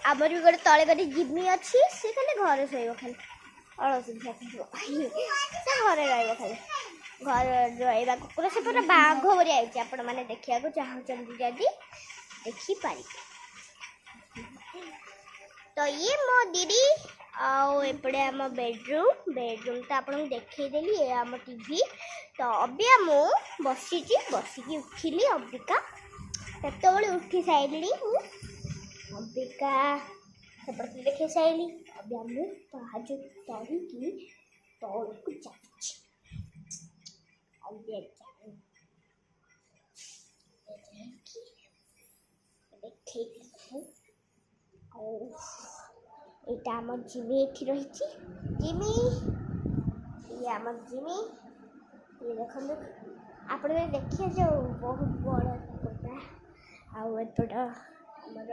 आमर भी गोटे तले गोटे जिम्मी अच्छी सी खाली घर शोब खाली अलसुविधा से घर रहा खाली घर रहा कुकुर से पूरा बाघ भरी आई आपण मैंने देखा चाहते जदि देखिपारे तो ये मो दीदी आपड़े आम बेडरूम तो आपको देखईदेली ये आम टीवी तो अबिया मु बसी बसिकी उठिली अबिका से उठी सारी अबिका सेपटे देखे सारी अबिया मु पाहाज चढ़ी तौक जाऊँगी यहाँ आम जिमी ये रही जिमी ये आम जिमी ये देखो आप देखिए जो बहुत बड़ा कुकुरटा आउट आमर